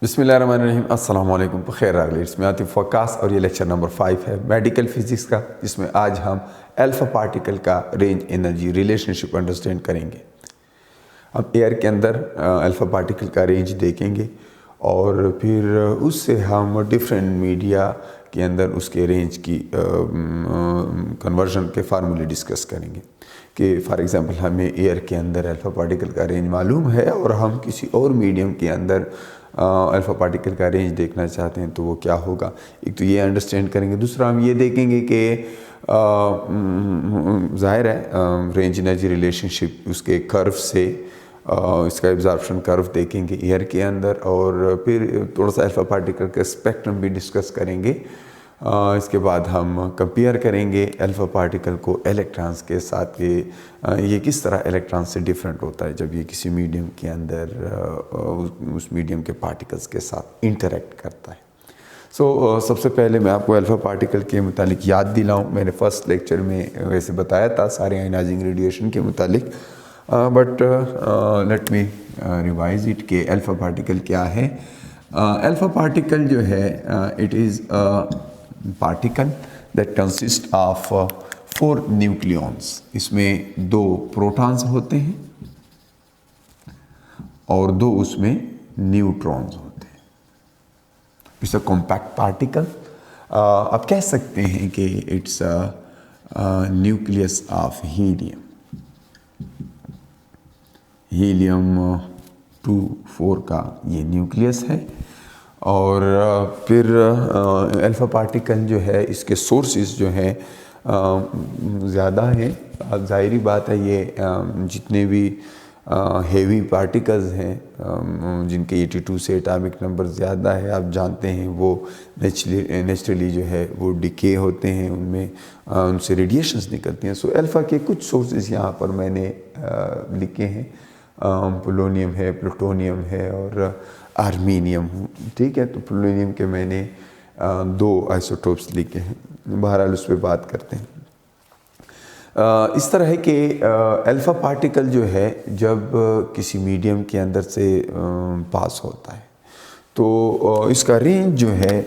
बिस्मिल्लाहिर्रहमानिर्रहीम अस्सलाम वालेकुम। खैर आगलीट्स में आतिफ वक्कास और ये लेक्चर नंबर 5 है मेडिकल फिज़िक्स का, जिसमें आज हम अल्फ़ा पार्टिकल का रेंज एनर्जी रिलेशनशिप अंडरस्टैंड करेंगे। अब एयर के अंदर अल्फ़ा पार्टिकल का रेंज देखेंगे और फिर उससे हम डिफरेंट मीडिया के अंदर उसके रेंज की कन्वर्जन के फार्मूले डिस्कस करेंगे कि फॉर एग्ज़ाम्पल हमें एयर के अंदर अल्फ़ा पार्टिकल का रेंज मालूम है और हम किसी और मीडियम के अंदर अल्फ़ा पार्टिकल का रेंज देखना चाहते हैं तो वो क्या होगा। एक तो ये अंडरस्टैंड करेंगे, दूसरा हम ये देखेंगे कि ज़ाहिर है रेंज एनर्जी रिलेशनशिप उसके कर्व से इसका एब्जॉर्प्शन कर्व देखेंगे एयर के अंदर, और फिर थोड़ा सा अल्फ़ा पार्टिकल का स्पेक्ट्रम भी डिस्कस करेंगे। इसके बाद हम कंपेयर करेंगे अल्फ़ा पार्टिकल को इलेक्ट्रॉन्स के साथ कि ये किस तरह इलेक्ट्रॉन से डिफरेंट होता है जब ये किसी मीडियम के अंदर उस मीडियम के पार्टिकल्स के साथ इंटरेक्ट करता है। सबसे पहले मैं आपको अल्फ़ा पार्टिकल के मुतालिक याद दिलाऊं। मैंने फर्स्ट लेक्चर में वैसे बताया था सारे आयनाइजिंग रेडिएशन के मुतालिक, but let me revise it कि अल्फ़ा पार्टिकल क्या है। अल्फ़ा पार्टिकल जो है it is particle that consist of 4 nucleons. इसमें 2 प्रोटॉन्स होते हैं और 2 उसमें न्यूट्रॉन्स होते हैं। It's a compact particle. आप कह सकते हैं कि इट्स न्यूक्लियस ऑफ हीलियम 24 का ये न्यूक्लियस है। और फिर अल्फ़ा पार्टिकल जो है इसके सोर्सेज जो हैं ज़्यादा हैं। ज़ाहिरी बात है ये जितने भी हेवी पार्टिकल्स हैं जिनके 82 से एटॉमिक नंबर ज़्यादा है, आप जानते हैं वो नेचुरली जो है वो डिके होते हैं, उनमें उनसे रेडिएशंस निकलती हैं। अल्फ़ा के कुछ सोर्सेज यहाँ पर मैंने लिखे हैं। पोलोनियम है, प्लूटोनियम है और आर्मीनियम, ठीक है। तो पोलोनियम के मैंने 2 आइसोटोप्स लिखे हैं, बहरहाल उस पर बात करते हैं। इस तरह है कि अल्फ़ा पार्टिकल जो है जब किसी मीडियम के अंदर से पास होता है तो इसका रेंज जो है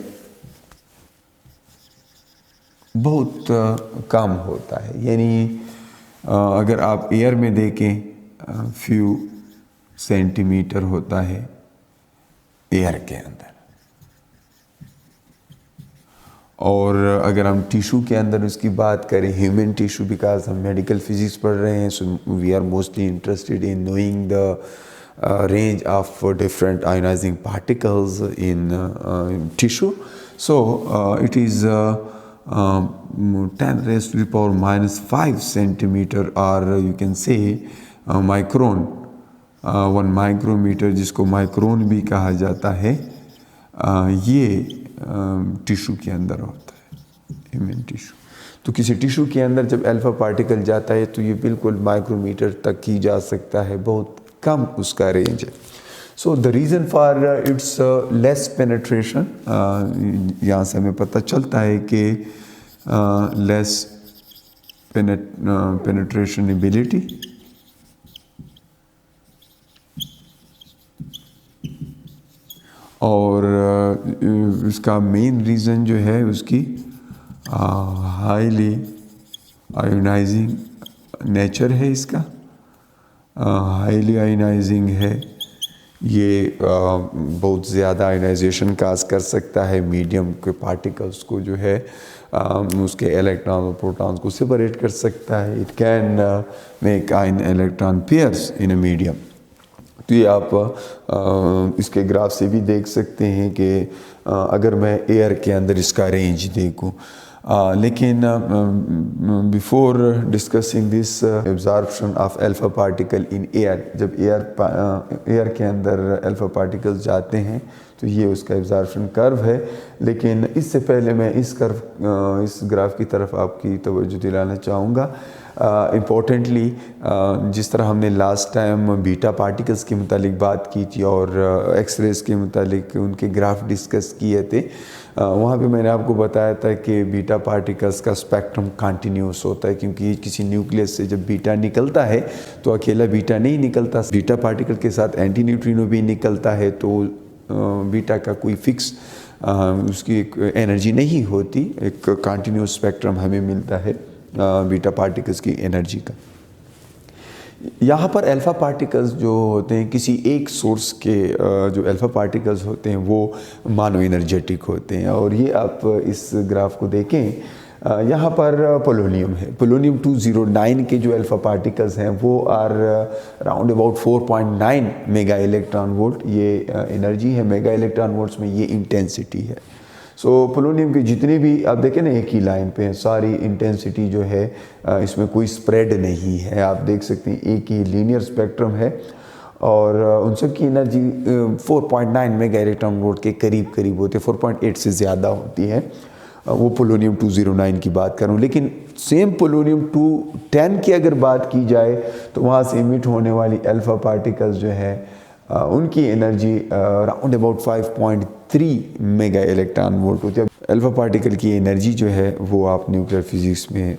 बहुत कम होता है। यानी अगर आप एयर में देखें फ्यू सेंटीमीटर होता है एयर के अंदर, और अगर हम टिशू के अंदर उसकी बात करें, ह्यूमन टिशू, बिकॉज हम मेडिकल फिजिक्स पढ़ रहे हैं, so we are mostly interested in knowing the range of different ionizing particles in tissue. It is 10 raised to the power -5 centimeter, और you can say micron, 1 micrometer जिसको micron भी कहा जाता है, ये टिशू के अंदर होता है, ह्यूमन टिशू। तो किसी टिशू के अंदर जब अल्फ़ा पार्टिकल जाता है तो ये बिल्कुल माइक्रोमीटर तक ही जा सकता है, बहुत कम उसका रेंज है। So the reason for its less penetration, यहाँ से हमें पता चलता है कि लेस पेनिट्रेशन एबिलिटी, और इसका मेन रीज़न जो है उसकी हाईली आयोनाइजिंग नेचर है। इसका हाईली आयोनाइजिंग है, ये बहुत ज़्यादा आयोनाइजेशन काज कर सकता है मीडियम के पार्टिकल्स को, जो है उसके इलेक्ट्रॉन और प्रोटॉन्स को सेपरेट कर सकता है। It can make ion electron pairs in a medium. तो ये आप इसके ग्राफ से भी देख सकते हैं कि अगर मैं एयर के अंदर इसका रेंज देखूं, लेकिन before discussing this absorption of alpha particle in air, जब एयर के अंदर अल्फ़ा पार्टिकल्स जाते हैं तो ये उसका एब्जॉर्प्शन कर्व है। लेकिन इससे पहले मैं इस ग्राफ की तरफ आपकी तवज्जो दिलाना चाहूँगा। इम्पोर्टेंटली जिस तरह हमने लास्ट टाइम बीटा पार्टिकल्स के मुतालिक बात की थी और एक्सरेज के मुतालिक उनके ग्राफ डिस्कस किए थे, वहाँ पे मैंने आपको बताया था कि बीटा पार्टिकल्स का स्पेक्ट्रम कंटिन्यूस होता है, क्योंकि किसी न्यूक्लियस से जब बीटा निकलता है तो अकेला बीटा नहीं निकलता, बीटा पार्टिकल के साथ एंटी न्यूट्रिनो भी निकलता है। तो बीटा का कोई फिक्स उसकी एक एनर्जी नहीं होती, एक कंटिन्यूस स्पेक्ट्रम हमें मिलता है बीटा पार्टिकल्स की एनर्जी का। यहाँ पर अल्फ़ा पार्टिकल्स जो होते हैं किसी एक सोर्स के जो अल्फ़ा पार्टिकल्स होते हैं वो मानो एनर्जेटिक होते हैं। और ये आप इस ग्राफ को देखें, यहाँ पर पोलोनियम है, पोलोनियम 209 के जो अल्फ़ा पार्टिकल्स हैं वो are round about 4.9 mega electron volt, ये एनर्जी है मेगा इलेक्ट्रॉन वोल्ट्स में, ये इंटेंसिटी है। सो पोलोनियम के जितने भी आप देखें ना एक ही लाइन पे हैं, सारी इंटेंसिटी जो है इसमें कोई स्प्रेड नहीं है, आप देख सकते हैं एक ही लीनियर स्पेक्ट्रम है और उन सब की एनर्जी 4.9 मेगा इलेक्ट्रॉन वोल्ट के करीब करीब होती है, 4.8 से ज़्यादा होती है। वो पोलोनियम 209 की बात करूं, लेकिन सेम पोलोनियम 210 की अगर बात की जाए तो वहाँ से इमिट होने वाली अल्फ़ा पार्टिकल्स जो है उनकी energy round about 5.3 mega electron volt होती है। अल्फ़ा पार्टिकल की एनर्जी जो है वो आप न्यूक्लियर फिज़िक्स में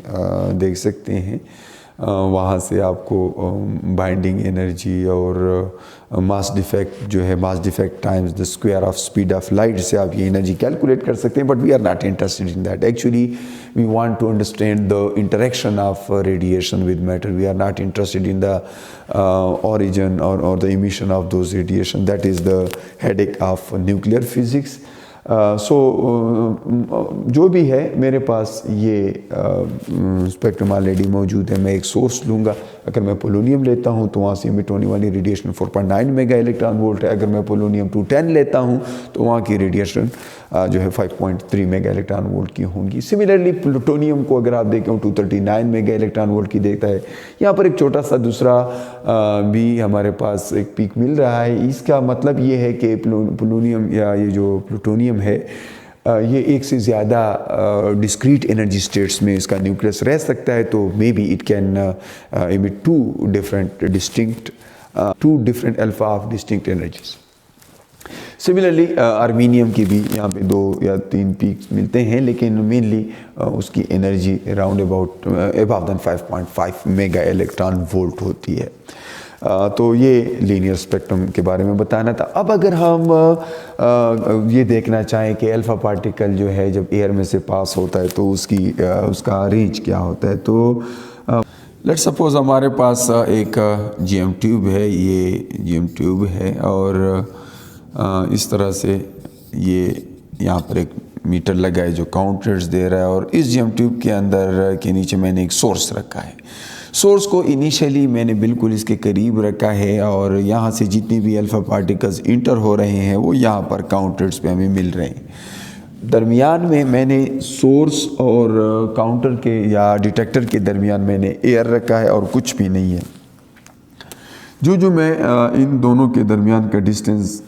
देख सकते हैं, वहाँ से आपको बाइंडिंग एनर्जी और मास डिफेक्ट जो है, mass defect times the square of speed of light से आप ये एनर्जी कैलकुलेट कर सकते हैं। But we are not interested in that, actually we want to understand the interaction of radiation with matter, we are not interested in the origin or the emission of those radiation. That is the headache of nuclear physics. जो भी है मेरे पास ये spectrum already मौजूद है। मैं एक source लूँगा, अगर मैं पोलोनियम लेता हूँ तो वहाँ से इमिट होने वाली रेडिएशन 4.9 मेगा इलेक्ट्रॉन वोल्ट है। अगर मैं पोलोनियम 210 लेता हूँ तो वहाँ की रेडिएशन जो है 5.3 मेगा इलेक्ट्रॉन वोल्ट की होंगी। सिमिलरली प्लूटोनियम को अगर आप देखें 239 मेगा इलेक्ट्रॉन वोल्ट की देखता है। यहाँ पर एक छोटा सा दूसरा भी हमारे पास एक पीक मिल रहा है। इसका मतलब ये है कि पोलोनियम या ये जो प्लूटोनियम है ये एक से ज़्यादा डिस्क्रीट एनर्जी स्टेट्स में इसका न्यूक्लियस रह सकता है, तो maybe it can emit two different alpha of distinct energies. Similarly americium की भी यहाँ पे 2 या 3 पीक्स मिलते हैं, लेकिन मेनली उसकी energy round about above than 5.5 mega electron volt होती है। तो ये लीनियर स्पेक्ट्रम के बारे में बताना था। अब अगर हम ये देखना चाहें कि अल्फ़ा पार्टिकल जो है जब एयर में से पास होता है तो उसका रेंज क्या होता है, तो लेट्स सपोज हमारे पास एक जीएम ट्यूब है, ये जीएम ट्यूब है और इस तरह से ये यहाँ पर एक मीटर लगा है जो काउंटर्स दे रहा है और इस जीएम ट्यूब के अंदर के नीचे मैंने एक सोर्स रखा है। सोर्स को इनिशियली मैंने बिल्कुल इसके करीब रखा है और यहाँ से जितनी भी अल्फ़ा पार्टिकल्स इंटर हो रहे हैं वो यहाँ पर काउंटर्स पे हमें मिल रहे हैं। दरमियान में मैंने सोर्स और काउंटर के या डिटेक्टर के दरमियान मैंने एयर रखा है और कुछ भी नहीं है। जो मैं इन दोनों के दरमियान का डिस्टेंस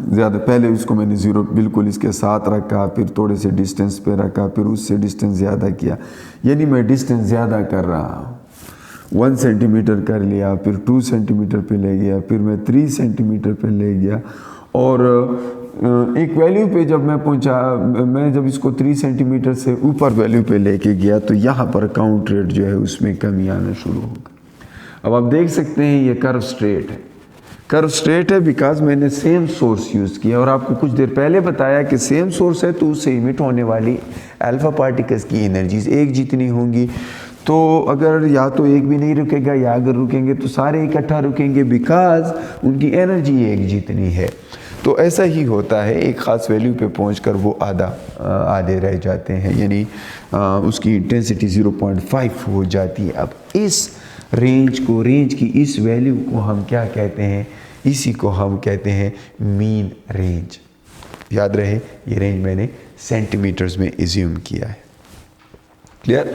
ज़्यादा, पहले इसको मैंने 0 बिल्कुल इसके साथ रखा, फिर थोड़े से डिस्टेंस पे रखा, फिर उससे डिस्टेंस ज़्यादा किया, यानी मैं डिस्टेंस ज़्यादा कर रहा हूँ। 1 सेंटीमीटर कर लिया, फिर 2 सेंटीमीटर पे ले गया, फिर मैं 3 सेंटीमीटर पे ले गया और एक वैल्यू पे जब मैं पहुंचा, मैं जब इसको 3 सेंटीमीटर से ऊपर वैल्यू पे लेके गया तो यहाँ पर काउंट रेट जो है उसमें कमी आना शुरू हो गई। अब आप देख सकते हैं ये कर्व स्ट्रेट है, कर्व स्ट्रेट है बिकॉज मैंने सेम सोर्स यूज़ किया और आपको कुछ देर पहले बताया कि सेम सोर्स है तो उससे इमिट होने वाली अल्फ़ा पार्टिकल्स की एनर्जीज एक जितनी होंगी। तो अगर या तो एक भी नहीं रुकेगा या अगर रुकेंगे तो सारे इकट्ठा रुकेंगे बिकॉज उनकी एनर्जी एक जितनी है। तो ऐसा ही होता है, एक ख़ास वैल्यू पे पहुंचकर वो आधे रह जाते हैं, यानी उसकी इंटेंसिटी 0.5 हो जाती है। अब इस रेंज की इस वैल्यू को हम क्या कहते हैं, इसी को हम कहते हैं मीन रेंज। याद रहे ये रेंज मैंने सेंटीमीटर्स में एज्यूम किया है, क्लियर।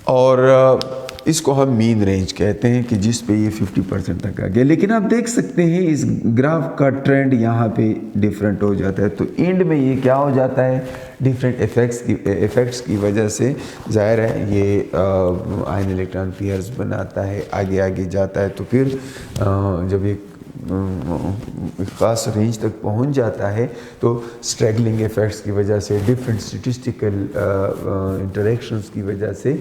और इसको हम मीन रेंज कहते हैं कि जिस पे ये 50% तक आ गया। लेकिन आप देख सकते हैं इस ग्राफ का ट्रेंड यहाँ पे डिफरेंट हो जाता है, तो एंड में ये क्या हो जाता है, डिफरेंट इफ़ेक्ट्स की वजह से जाहिर है ये आयन इलेक्ट्रॉन पेयर्स बनाता है, आगे आगे जाता है। तो फिर जब एक ख़ास रेंज तक पहुंच जाता है तो स्ट्रैगलिंग इफ़ेक्ट्स की वजह से, डिफरेंट स्टैटिस्टिकल इंटरेक्शंस की वजह से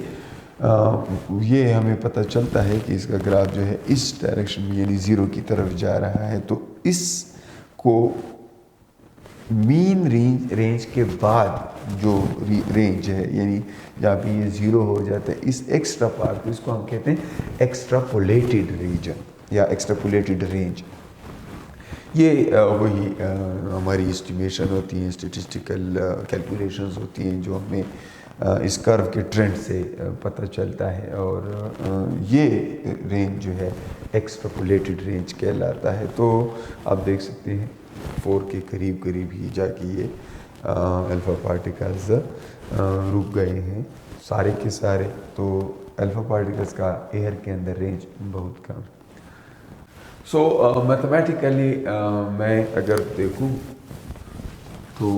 ये हमें पता चलता है कि इसका ग्राफ जो है इस डायरेक्शन में यानी 0 की तरफ जा रहा है। तो इस आपको मीन रेंज के बाद जो रेंज है, यानी जहाँ पे ये ज़ीरो हो जाता है, इस एक्स्ट्रा पार्ट को, इसको हम कहते हैं एक्स्ट्रापोलेटेड रीजन या एक्स्ट्रापोलेटेड रेंज। ये वही हमारी एस्टिमेशन होती है, स्टेटिस्टिकल कैलकुलेशंस होती हैं जो हमें इस कर्व के ट्रेंड से पता चलता है, और ये रेंज जो है एक्स्ट्रापोलेटेड रेंज कहलाता है। तो आप देख सकते हैं 4 के करीब करीब ही जाके ये अल्फ़ा पार्टिकल्स रुक गए हैं सारे के सारे। तो अल्फ़ा पार्टिकल्स का एयर के अंदर रेंज बहुत कम। सो मैथमेटिकली मैं अगर देखूं तो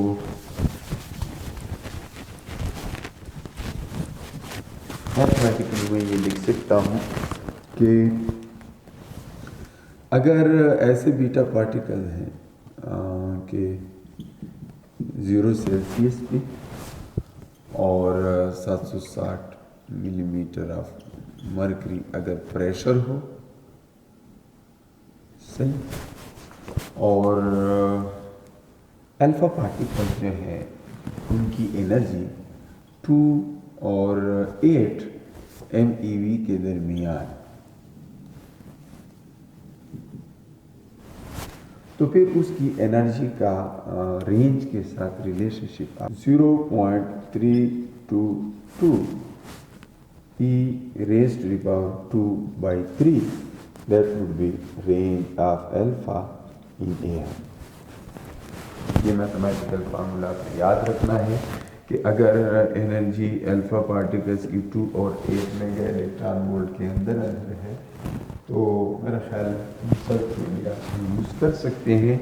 मैथमेटिकली मैं ये लिख सकता हूँ कि अगर ऐसे बीटा पार्टिकल हैं कि 0 सेल्सियस पे और 760 मिलीमीटर ऑफ मरकरी अगर प्रेशर हो, सही, और अल्फ़ा पार्टिकल जो है उनकी एनर्जी 2 और 8 MeV के दरमियान, तो फिर उसकी एनर्जी का रेंज के साथ relationship 0.322 e raised to the power 2/3, that would be range of alpha in air। ये मैथमेटिकल फार्मूला आपको याद रखना है कि अगर एनर्जी अल्फ़ा पार्टिकल्स की 2 और 8 मेगा इलेक्ट्रॉन वोल्ट के अंदर है, तो मेरा ख्याल सब यूज़ कर सकते हैं।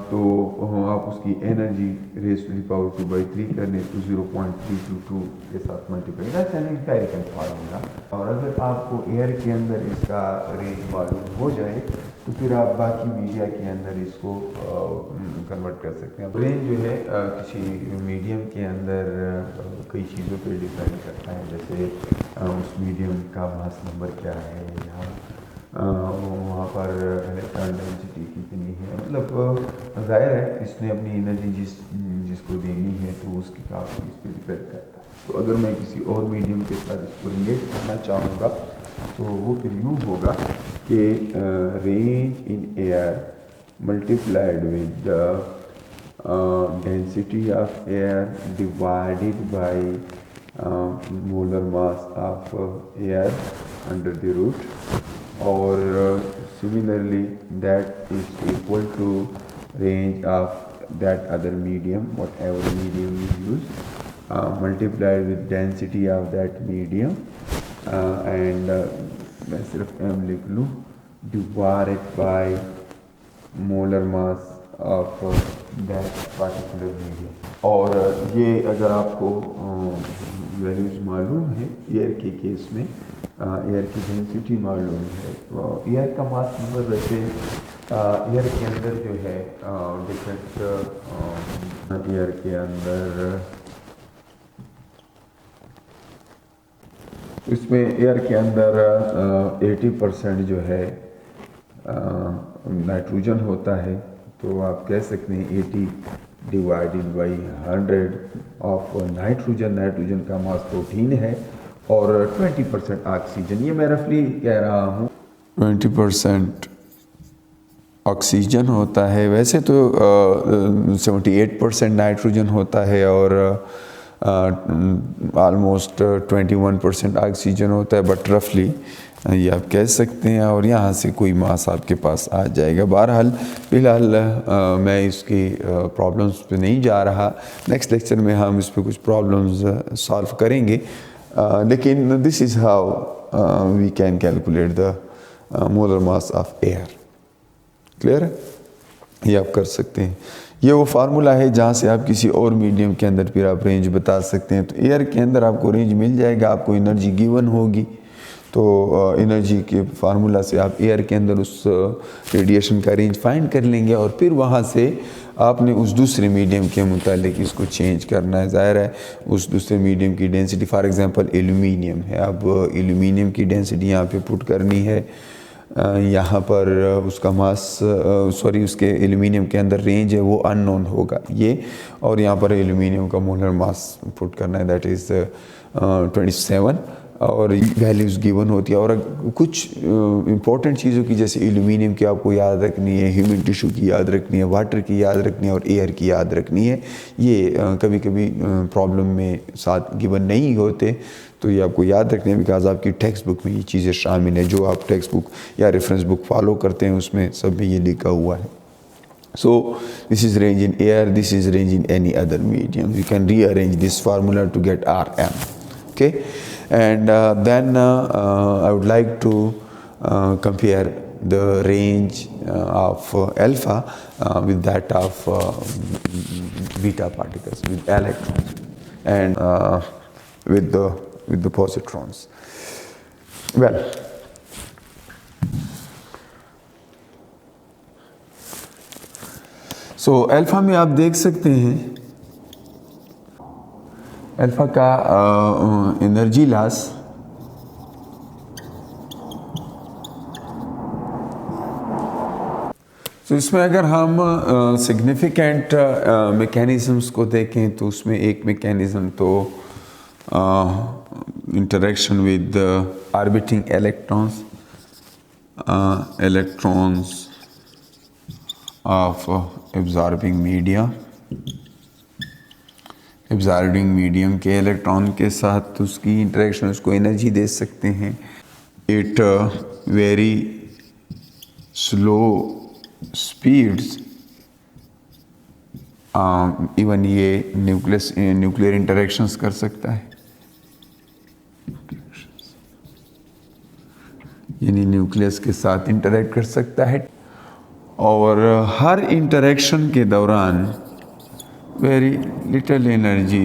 तो आप उसकी energy raise to the power 2/3 करने तो 0.322 के साथ multiply, that's an empirical formula. और अगर आपको एयर के अंदर इसका रेंज मालूम हो जाए तो फिर आप बाकी मीडिया के अंदर इसको कन्वर्ट कर सकते हैं। रेंज जो है किसी मीडियम के अंदर कई चीज़ों पे डिपेंड करता है, जैसे उस मीडियम का मास नंबर क्या है, या वहाँ पर इलेक्ट्रॉन डेंसिटी कितनी है, मतलब जाहिर है इसने अपनी एनर्जी जिसको देनी है तो उसकी काफ़ी इस पर डिपेंड करता है। तो अगर मैं किसी और मीडियम के साथ इसको रिलेट करना चाहूँगा तो वो फिर यूँ होगा कि range in air multiplied with the density of air divided by molar mass of air under the root, और similarly that is equal to range of that other medium, whatever medium you use, multiplied with density of that medium, and मैं सिर्फ m लिख लूँ, divided by molar mass of that particular medium। और ये अगर आपको values मालूम है एयर के केस में, एयर की डेंसिटी मालूम है, तो एयर का मास नंबर वैसे एयर के अंदर जो है डिफरेंट एयर के अंदर, इसमें एयर के अंदर 80% जो है नाइट्रोजन होता है, तो आप कह सकते हैं 80 डिवाइडेड बाई 100 ऑफ नाइट्रोजन का मास 14 है, और 20% ऑक्सीजन, ये मैं रफली कह रहा हूँ 20% ऑक्सीजन होता है। वैसे तो 78% नाइट्रोजन होता है और ऑलमोस्ट 21% ऑक्सीजन होता है, बट रफली ये आप कह सकते हैं, और यहाँ से कोई मास आपके पास आ जाएगा। बहरहाल फ़िलहाल मैं इसकी प्रॉब्लम्स पे नहीं जा रहा, नेक्स्ट लेक्चर में हम इस पे कुछ प्रॉब्लम्स सॉल्व करेंगे, लेकिन this is how we can calculate the molar mass of air. Clear है? ये आप कर सकते हैं। ये वो फार्मूला है जहाँ से आप किसी और मीडियम के अंदर फिर आप रेंज बता सकते हैं। तो एयर के अंदर आपको रेंज मिल जाएगा, आपको एनर्जी गिवन होगी, तो एनर्जी के फार्मूला से आप एयर के अंदर उस रेडिएशन का रेंज फाइंड कर लेंगे, और फिर वहाँ से आपने उस दूसरे मीडियम के मुतालिक इसको चेंज करना है। ज़ाहिर है उस दूसरे मीडियम की डेंसिटी, फॉर एग्जांपल एल्यूमिनियम है, अब एल्यूमिनियम की डेंसिटी यहाँ पे पुट करनी है यहाँ पर उसका उसके एल्यूमिनियम के अंदर रेंज है वो अननोन होगा ये, और यहाँ पर एल्यूमिनियम का मोलर मास पुट करना है, दैट इज़ 27, और वैल्यूज़ गिवन होती है। और कुछ इंपॉर्टेंट चीज़ों की जैसे एल्यूमिनियम की आपको याद रखनी है, ह्यूमन टिश्यू की याद रखनी है, वाटर की याद रखनी है और एयर की याद रखनी है। ये कभी कभी प्रॉब्लम में साथ गिवन नहीं होते, तो ये आपको याद रखने हैं, बिकॉज आपकी टेक्स्ट बुक में ये चीज़ें शामिल हैं। जो आप टेक्स्ट बुक या रेफरेंस बुक फॉलो करते हैं उसमें सब में ये लिखा हुआ है। So this is range in air, this is range in any other medium. You can rearrange this formula to get Rm. Okay, and then I would like to compare the range of alpha with that of beta particles, with electrons, and with the positrons. Well, so alpha में आप देख सकते हैं alpha का energy loss तो इसमें अगर हम सिग्निफिकेंट मैकेनिज़म्स को देखें तो उसमें एक मैकेनिज़्म तो interaction with orbiting electrons of absorbing medium के इलेक्ट्रॉन के साथ उसकी इंटरेक्शन उसको एनर्जी दे सकते हैं। It very slow speeds, even ये न्यूक्लियर इंटरेक्शंस कर सकता है, यानी न्यूक्लियस के साथ इंटरेक्ट कर सकता है। और हर इंटरेक्शन के दौरान very little energy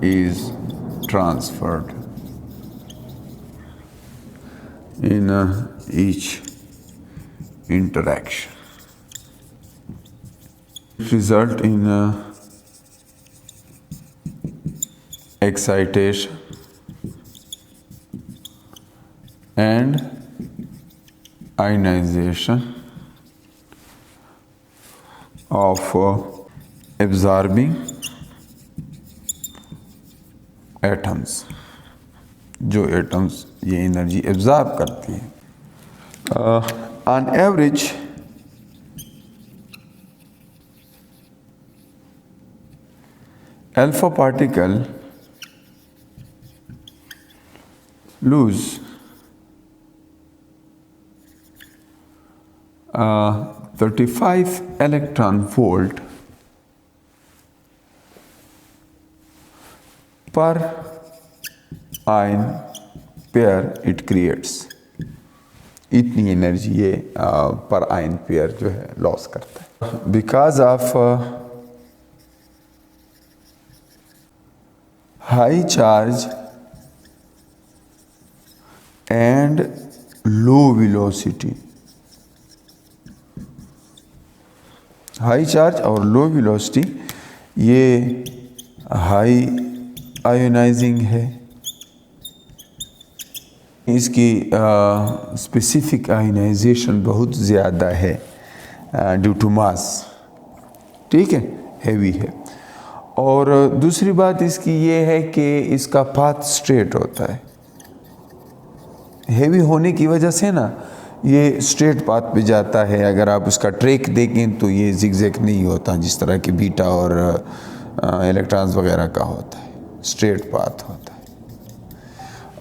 is transferred in each interaction, result in excitation and ionization of absorbing atoms, जो एटम्स ये एनर्जी एब्जॉर्ब करती है। On average alpha particle lose 35 electron volt per ion pair it creates। इतनी energy ये पर ion pair जो है loss करता है। Because of high charge and low velocity, high charge और लो वेलोसिटी ये हाई आयोनाइजिंग है, इसकी स्पेसिफिक आयोनाइजेशन बहुत ज़्यादा है ड्यू टू मास, ठीक है, हैवी है। और दूसरी बात इसकी ये है कि इसका पाथ स्ट्रेट होता है, हैवी होने की वजह से ना ये स्ट्रेट पाथ पे जाता है। अगर आप उसका ट्रैक देखें तो ये जिगजैग नहीं होता जिस तरह के बीटा और इलेक्ट्रॉन्स वगैरह का होता है, स्ट्रेट पाथ होता है।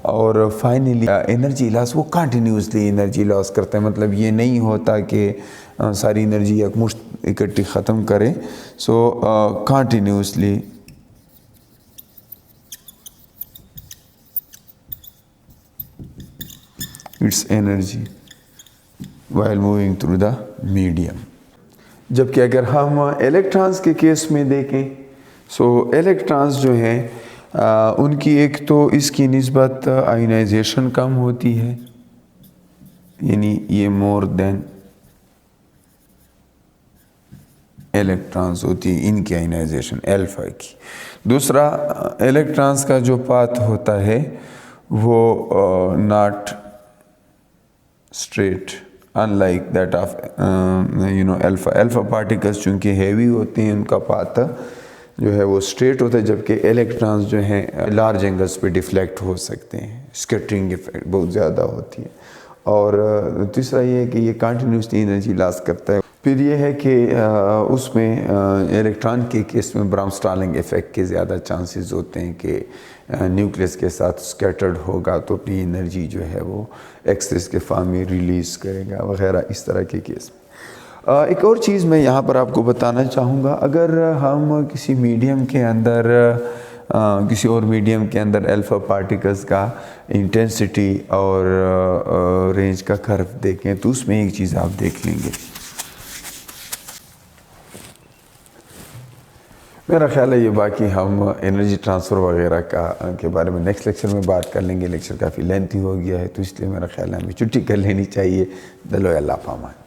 और फाइनली एनर्जी लॉस, वो कंटिन्यूसली एनर्जी लॉस करता है, मतलब ये नहीं होता कि सारी एनर्जी एकमुश्त इकट्ठी ख़त्म करे। So continuously its energy while moving through the medium। जबकि अगर हम इलेक्ट्रॉन्स के केस में देखें, सो इलेक्ट्रॉन्स जो हैं उनकी एक तो इसकी निस्बत आयोनाइजेशन कम होती है, यानी ये मोर देन इलेक्ट्रॉन्स होती है इनकी आयोनाइजेशन अल्फा की। दूसरा, इलेक्ट्रॉन्स का जो पाथ होता है वो not straight, unlike that of alpha particles चूँकि हैवी होते हैं, उनका पाथ जो है वो स्ट्रेट होता है, जबकि इलेक्ट्रॉन्स जो हैं लार्ज एंगल्स पे डिफ्लेक्ट हो सकते हैं, स्कैटरिंग इफेक्ट बहुत ज़्यादा होती है। और तीसरा ये है कि ये कंटिन्यूसली एनर्जी लॉस करता है। फिर ये है कि उसमें इलेक्ट्रॉन के केस में ब्राउन-स्टार्लिंग इफेक्ट के ज़्यादा चांसेस होते हैं कि न्यूक्लियस के साथ स्कैटर्ड होगा तो अपनी एनर्जी जो है वो एक्सरेज के फॉर्म में रिलीज़ करेगा वगैरह, इस तरह के केस में। एक और चीज़ मैं यहाँ पर आपको बताना चाहूँगा, अगर हम किसी मीडियम के अंदर किसी और मीडियम के अंदर अल्फा पार्टिकल्स का इंटेंसिटी और रेंज का कर्व देखें तो उसमें एक चीज़ आप देख लेंगे। मेरा ख्याल है ये, बाकी हम एनर्जी ट्रांसफ़र वगैरह के बारे में नेक्स्ट लेक्चर में बात कर लेंगे। लेक्चर काफ़ी लेंथी हो गया है तो इसलिए मेरा ख्याल है हमें छुट्टी कर लेनी चाहिए। दलो अल्लाह पामान।